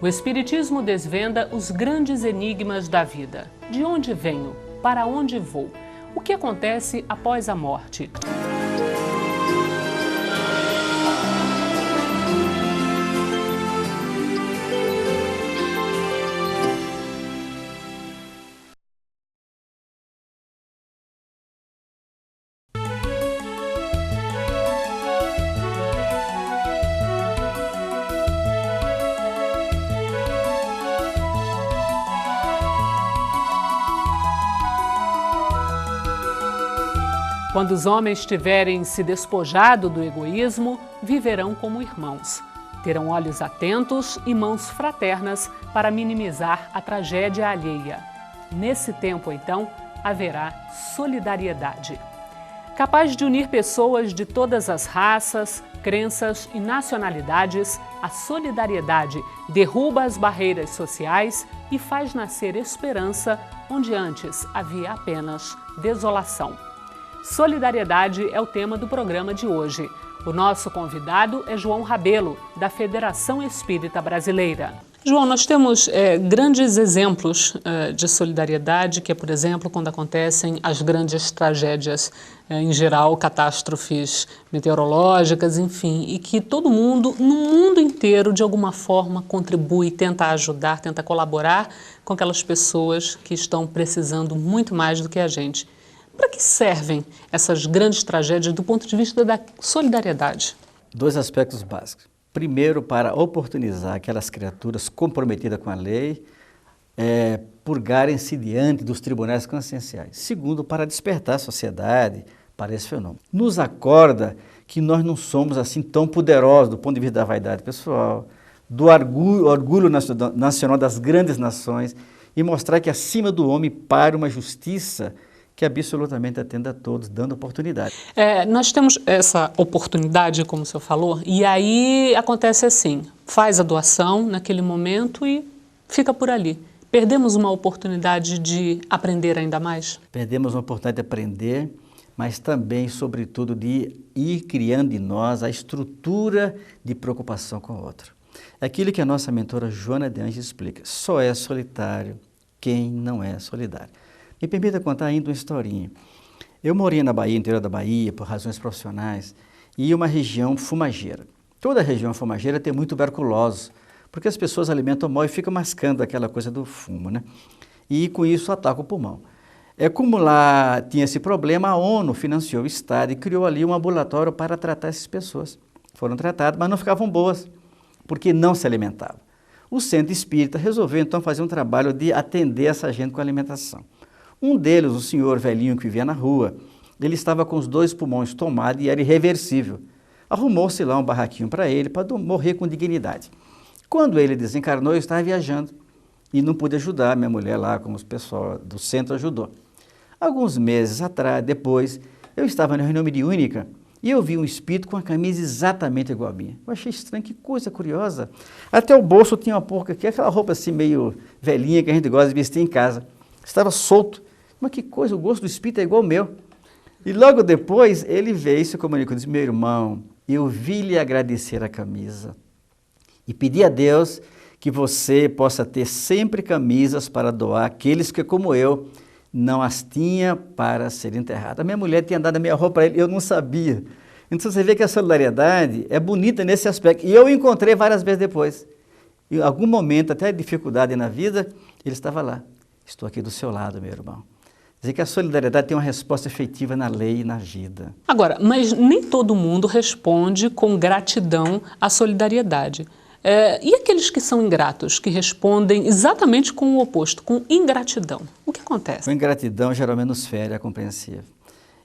Espiritismo desvenda os grandes enigmas da vida. De onde venho? Para onde vou? O que acontece após a morte? Quando os homens tiverem se despojado do egoísmo, viverão como irmãos. Terão olhos atentos e mãos fraternas para minimizar a tragédia alheia. Nesse tempo, então, haverá solidariedade. Capaz de unir pessoas de todas as raças, crenças e nacionalidades, a solidariedade derruba as barreiras sociais e faz nascer esperança onde antes havia apenas desolação. Solidariedade é o tema do programa de hoje. O nosso convidado é João Rabelo, da Federação Espírita Brasileira. João, nós temos grandes exemplos de solidariedade, que é, por exemplo, quando acontecem as grandes tragédias, em geral, catástrofes meteorológicas, enfim, e que todo mundo, no mundo inteiro, de alguma forma, contribui, tenta ajudar, tenta colaborar com aquelas pessoas que estão precisando muito mais do que a gente. Para que servem essas grandes tragédias do ponto de vista da solidariedade? Dois aspectos básicos. Primeiro, para oportunizar aquelas criaturas comprometidas com a lei, purgarem-se diante dos tribunais conscienciais. Segundo, para despertar a sociedade para esse fenômeno. Nos acorda que nós não somos assim tão poderosos do ponto de vista da vaidade pessoal, do orgulho nacional das grandes nações, e mostrar que acima do homem para uma justiça que absolutamente atenda a todos, dando oportunidade. Nós temos essa oportunidade, como o senhor falou, e aí acontece assim, faz a doação naquele momento e fica por ali. Perdemos uma oportunidade de aprender ainda mais? Perdemos uma oportunidade de aprender, mas também, sobretudo, de ir criando em nós a estrutura de preocupação com o outro. É aquilo que a nossa mentora Joana de Anjos explica, só é solitário quem não é solidário. Me permita contar ainda uma historinha. Eu morei na Bahia, no interior da Bahia, por razões profissionais, e uma região fumageira. Toda região fumageira tem muito tuberculose, porque as pessoas alimentam mal e ficam mascando aquela coisa do fumo, né? E com isso ataca o pulmão. Como lá tinha esse problema, a ONU financiou o Estado e criou ali um ambulatório para tratar essas pessoas. Foram tratadas, mas não ficavam boas, porque não se alimentavam. O Centro Espírita resolveu então fazer um trabalho de atender essa gente com alimentação. Um deles, um senhor velhinho que vivia na rua, ele estava com os 2 pulmões tomados e era irreversível. Arrumou-se lá um barraquinho para ele, para morrer com dignidade. Quando ele desencarnou, eu estava viajando e não pude ajudar minha mulher lá, como o pessoal do centro ajudou. Alguns meses atrás, depois, eu estava na reunião mediúnica e eu vi um espírito com a camisa exatamente igual a minha. Eu achei estranho, que coisa curiosa. Até o bolso tinha uma porca aqui, aquela roupa assim meio velhinha que a gente gosta de vestir em casa. Estava solto. Mas que coisa, o gosto do espírito é igual ao meu. E logo depois ele veio e se comunicou, disse, meu irmão, eu vi lhe agradecer a camisa e pedi a Deus que você possa ter sempre camisas para doar àqueles que, como eu, não as tinha para ser enterrados. A minha mulher tinha dado a minha roupa para ele, eu não sabia. Então você vê que a solidariedade é bonita nesse aspecto. E eu encontrei várias vezes depois. Em algum momento, até dificuldade na vida, ele estava lá. Estou aqui do seu lado, meu irmão. Quer dizer que a solidariedade tem uma resposta efetiva na lei e na vida. Agora, mas nem todo mundo responde com gratidão à solidariedade. E aqueles que são ingratos, que respondem exatamente com o oposto, com ingratidão? O que acontece? Com ingratidão, geralmente nos fere, é compreensível.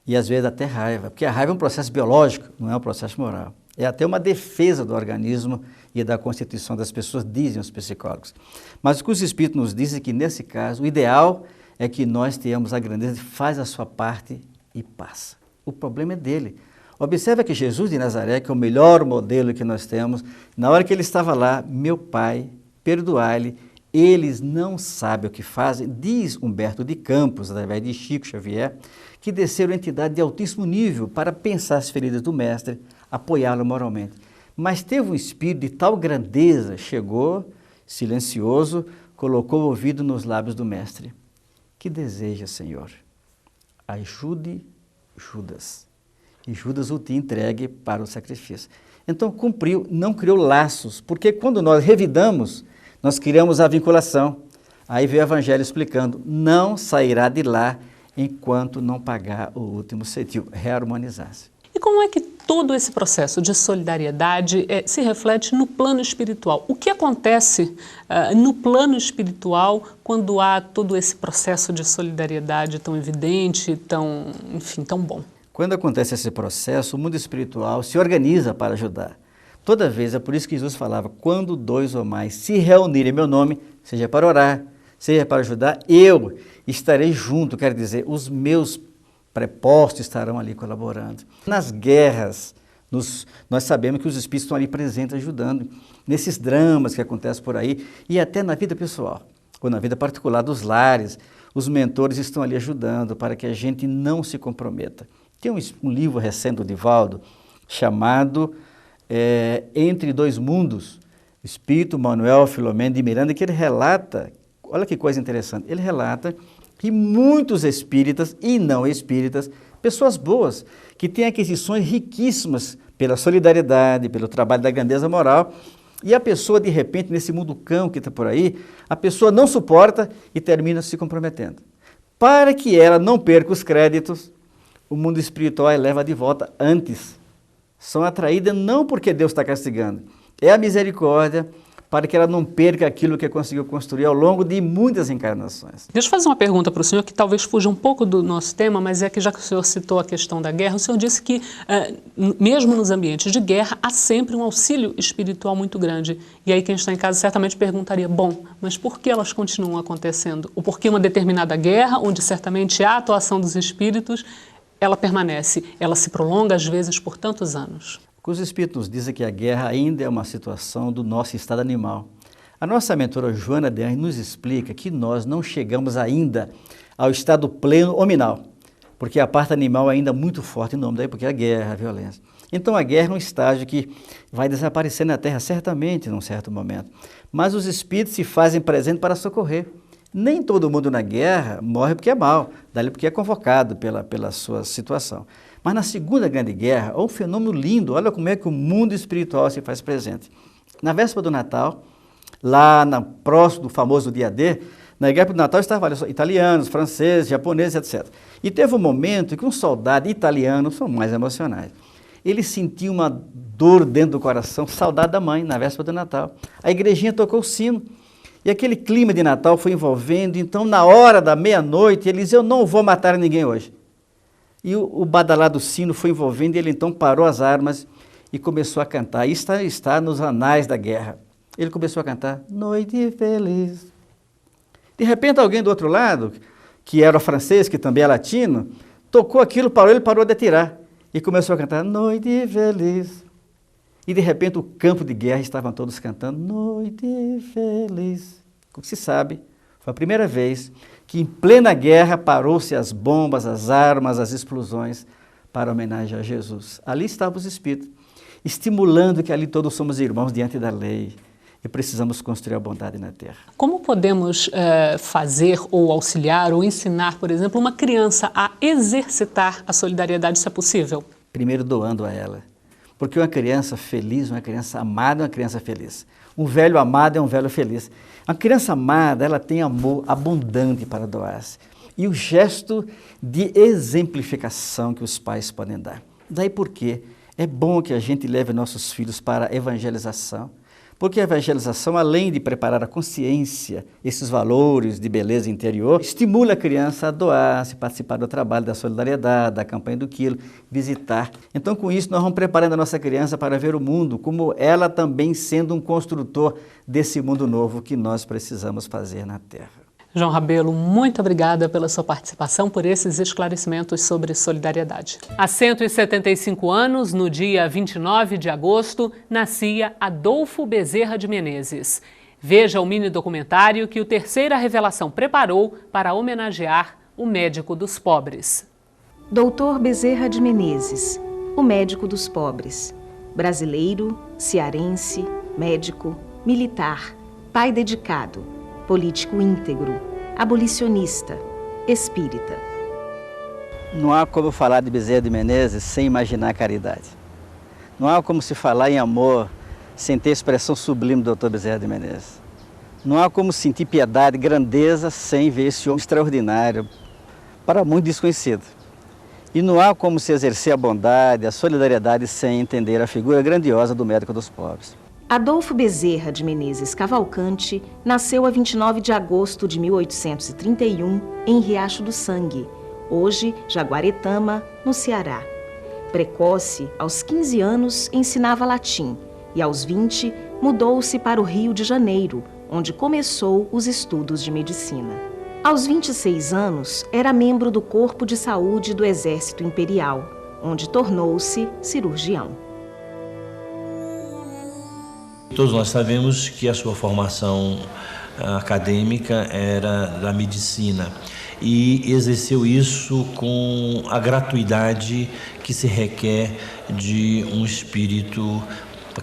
E às vezes até raiva, porque a raiva é um processo biológico, não é um processo moral. É até uma defesa do organismo e da constituição das pessoas, dizem os psicólogos. Mas o que os espíritos nos dizem é que, nesse caso, o ideal é que nós tenhamos a grandeza de faz a sua parte e passa. O problema é dele. Observa que Jesus de Nazaré, que é o melhor modelo que nós temos, na hora que ele estava lá, meu Pai, perdoai-lhe, eles não sabem o que fazem, diz Humberto de Campos, através de Chico Xavier, que desceram entidade de altíssimo nível para pensar as feridas do mestre, apoiá-lo moralmente. Mas teve um espírito de tal grandeza, chegou Silencioso, colocou o ouvido nos lábios do mestre. Que deseja, Senhor? Ajude Judas. E Judas o te entregue para o sacrifício. Então cumpriu, não criou laços, porque quando nós revidamos, nós criamos a vinculação. Aí veio o Evangelho explicando, não sairá de lá enquanto não pagar o último centavo, reharmonizar-se. E como é que todo esse processo de solidariedade se reflete no plano espiritual? O que acontece no plano espiritual quando há todo esse processo de solidariedade tão evidente, tão bom? Quando acontece esse processo, o mundo espiritual se organiza para ajudar. Toda vez, é por isso que Jesus falava, quando 2 ou mais se reunirem em meu nome, seja para orar, seja para ajudar, eu estarei junto, quer dizer, os meus prepostos estarão ali colaborando. Nas guerras, nós sabemos que os espíritos estão ali presentes ajudando, nesses dramas que acontecem por aí, e até na vida pessoal, ou na vida particular dos lares, os mentores estão ali ajudando para que a gente não se comprometa. Tem um livro recente do Divaldo, chamado Entre Dois Mundos, Espírito Manuel Filomeno de Miranda, que ele relata, olha que coisa interessante, ele relata que muitos espíritas e não espíritas, pessoas boas, que têm aquisições riquíssimas pela solidariedade, pelo trabalho da grandeza moral, e a pessoa, de repente, nesse mundo cão que está por aí, a pessoa não suporta e termina se comprometendo. Para que ela não perca os créditos, o mundo espiritual a leva de volta antes. São atraídas não porque Deus está castigando, é a misericórdia para que ela não perca aquilo que conseguiu construir ao longo de muitas encarnações. Deixa eu fazer uma pergunta para o senhor que talvez fuja um pouco do nosso tema, mas é que já que o senhor citou a questão da guerra, o senhor disse que mesmo nos ambientes de guerra há sempre um auxílio espiritual muito grande. E aí quem está em casa certamente perguntaria, bom, mas por que elas continuam acontecendo? Ou por que uma determinada guerra, onde certamente há a atuação dos espíritos, ela permanece, ela se prolonga às vezes por tantos anos? Os espíritos nos dizem que a guerra ainda é uma situação do nosso estado animal. A nossa mentora Joana de Anjos nos explica que nós não chegamos ainda ao estado pleno hominal, porque a parte animal é ainda muito forte em nome daí, porque a guerra, a violência. Então a guerra é um estágio que vai desaparecer na Terra, certamente, num certo momento. Mas os espíritos se fazem presentes para socorrer. Nem todo mundo na guerra morre porque é mal, dali porque é convocado pela sua situação. Mas na Segunda Grande Guerra, é um fenômeno lindo, olha como é que o mundo espiritual se faz presente. Na véspera do Natal, lá próximo do famoso dia D, na guerra do Natal estavam italianos, franceses, japoneses, etc. E teve um momento em que um soldado italiano, são mais emocionais, ele sentiu uma dor dentro do coração, saudade da mãe, na véspera do Natal. A igrejinha tocou o sino, e aquele clima de Natal foi envolvendo, então na hora da meia-noite, ele disse, eu não vou matar ninguém hoje. E o badalar do sino foi envolvendo, e ele então parou as armas e começou a cantar. Isso está nos anais da guerra. Ele começou a cantar, Noite Feliz. De repente alguém do outro lado, que era francês, que também é latino, tocou aquilo, ele parou de atirar. E começou a cantar, Noite Feliz. E de repente o campo de guerra estavam todos cantando, Noite Feliz. Como se sabe, foi a primeira vez que em plena guerra parou-se as bombas, as armas, as explosões para homenagem a Jesus. Ali estavam os espíritos, estimulando que ali todos somos irmãos diante da lei e precisamos construir a bondade na terra. Como podemos fazer ou auxiliar ou ensinar, por exemplo, uma criança a exercitar a solidariedade, se é possível? Primeiro doando a ela, porque uma criança feliz, uma criança amada é uma criança feliz. Um velho amado é um velho feliz. A criança amada, ela tem amor abundante para doar-se. E o gesto de exemplificação que os pais podem dar. Daí por quê? É bom que a gente leve nossos filhos para a evangelização. Porque a evangelização, além de preparar a consciência, esses valores de beleza interior, estimula a criança a doar-se, participar do trabalho da solidariedade, da campanha do quilo, visitar. Então, com isso, nós vamos preparando a nossa criança para ver o mundo, como ela também sendo um construtor desse mundo novo que nós precisamos fazer na Terra. João Rabelo, muito obrigada pela sua participação, por esses esclarecimentos sobre solidariedade. Há 175 anos, no dia 29 de agosto, nascia Adolfo Bezerra de Menezes. Veja o mini documentário que o Terceira Revelação preparou para homenagear o médico dos pobres. Doutor Bezerra de Menezes, o médico dos pobres. Brasileiro, cearense, médico, militar. pai dedicado, político íntegro, abolicionista, espírita. Não há como falar de Bezerra de Menezes sem imaginar a caridade. Não há como se falar em amor sem ter a expressão sublime do Dr. Bezerra de Menezes. Não há como sentir piedade, grandeza, sem ver esse homem extraordinário, para muito desconhecido. E não há como se exercer a bondade, a solidariedade, sem entender a figura grandiosa do médico dos pobres. Adolfo Bezerra de Menezes Cavalcante nasceu a 29 de agosto de 1831 em Riacho do Sangue, hoje Jaguaretama, no Ceará. Precoce, aos 15 anos ensinava latim e aos 20 mudou-se para o Rio de Janeiro, onde começou os estudos de medicina. Aos 26 anos, era membro do Corpo de Saúde do Exército Imperial, onde tornou-se cirurgião. Todos nós sabemos que a sua formação acadêmica era da medicina e exerceu isso com a gratuidade que se requer de um espírito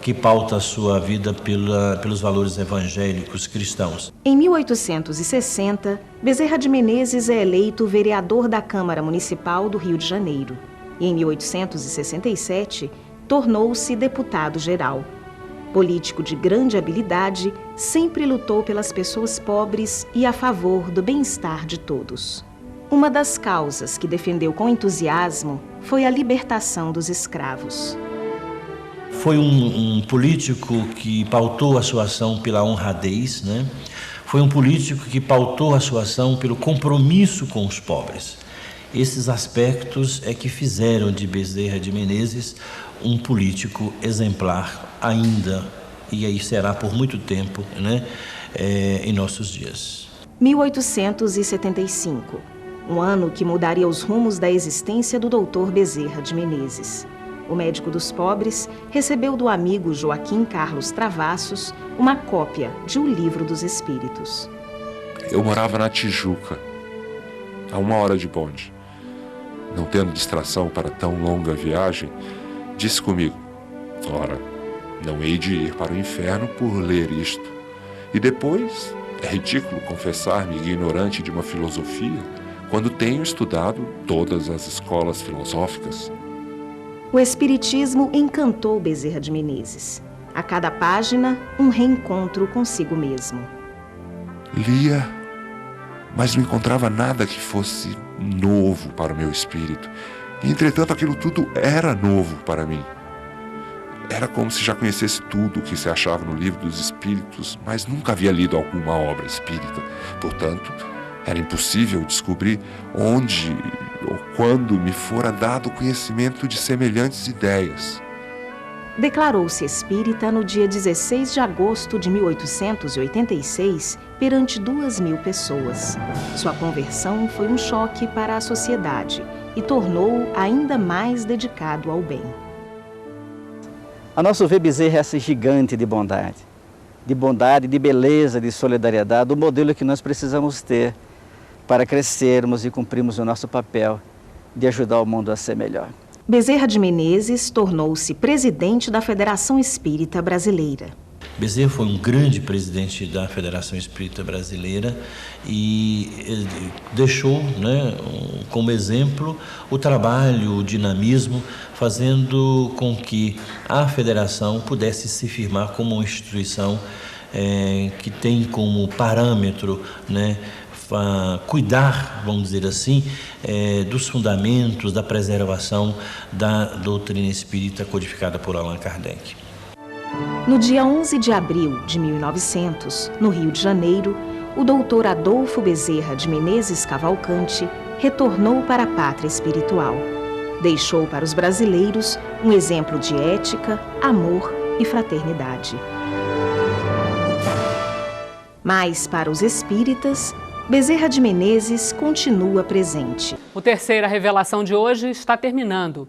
que pauta a sua vida pelos valores evangélicos cristãos. Em 1860, Bezerra de Menezes é eleito vereador da Câmara Municipal do Rio de Janeiro. E em 1867, tornou-se deputado-geral. Político de grande habilidade, sempre lutou pelas pessoas pobres e a favor do bem-estar de todos. Uma das causas que defendeu com entusiasmo foi a libertação dos escravos. Foi um político que pautou a sua ação pela honradez, né? Foi um político que pautou a sua ação pelo compromisso com os pobres. Esses aspectos é que fizeram de Bezerra de Menezes um político exemplar ainda, e aí será por muito tempo, né, em nossos dias. 1875, um ano que mudaria os rumos da existência do Dr. Bezerra de Menezes. O médico dos pobres recebeu do amigo Joaquim Carlos Travassos uma cópia de O Livro dos Espíritos. Eu morava na Tijuca, a 1 hora de bonde. Não tendo distração para tão longa viagem, disse comigo: ora, não hei de ir para o inferno por ler isto. E depois, é ridículo confessar-me ignorante de uma filosofia quando tenho estudado todas as escolas filosóficas. O Espiritismo encantou Bezerra de Menezes. A cada página, um reencontro consigo mesmo. Lia, mas não encontrava nada que fosse novo para o meu espírito. E, entretanto, aquilo tudo era novo para mim. Era como se já conhecesse tudo o que se achava no Livro dos Espíritos, mas nunca havia lido alguma obra espírita. Portanto, era impossível descobrir onde ou quando me fora dado o conhecimento de semelhantes ideias. Declarou-se espírita no dia 16 de agosto de 1886, perante 2.000 pessoas. Sua conversão foi um choque para a sociedade e tornou-o ainda mais dedicado ao bem. A nosso ver, Bezerra é esse gigante de bondade, de beleza, de solidariedade, o modelo que nós precisamos ter para crescermos e cumprirmos o nosso papel de ajudar o mundo a ser melhor. Bezerra de Menezes tornou-se presidente da Federação Espírita Brasileira. Bezerra foi um grande presidente da Federação Espírita Brasileira e deixou, né, como exemplo o trabalho, o dinamismo, fazendo com que a federação pudesse se firmar como uma instituição que tem como parâmetro, né, cuidar, vamos dizer assim, dos fundamentos da preservação da doutrina espírita codificada por Allan Kardec. No dia 11 de abril de 1900, no Rio de Janeiro, o doutor Adolfo Bezerra de Menezes Cavalcante retornou para a pátria espiritual. Deixou para os brasileiros um exemplo de ética, amor e fraternidade. Mas para os espíritas, Bezerra de Menezes continua presente. O Terceira Revelação de hoje está terminando.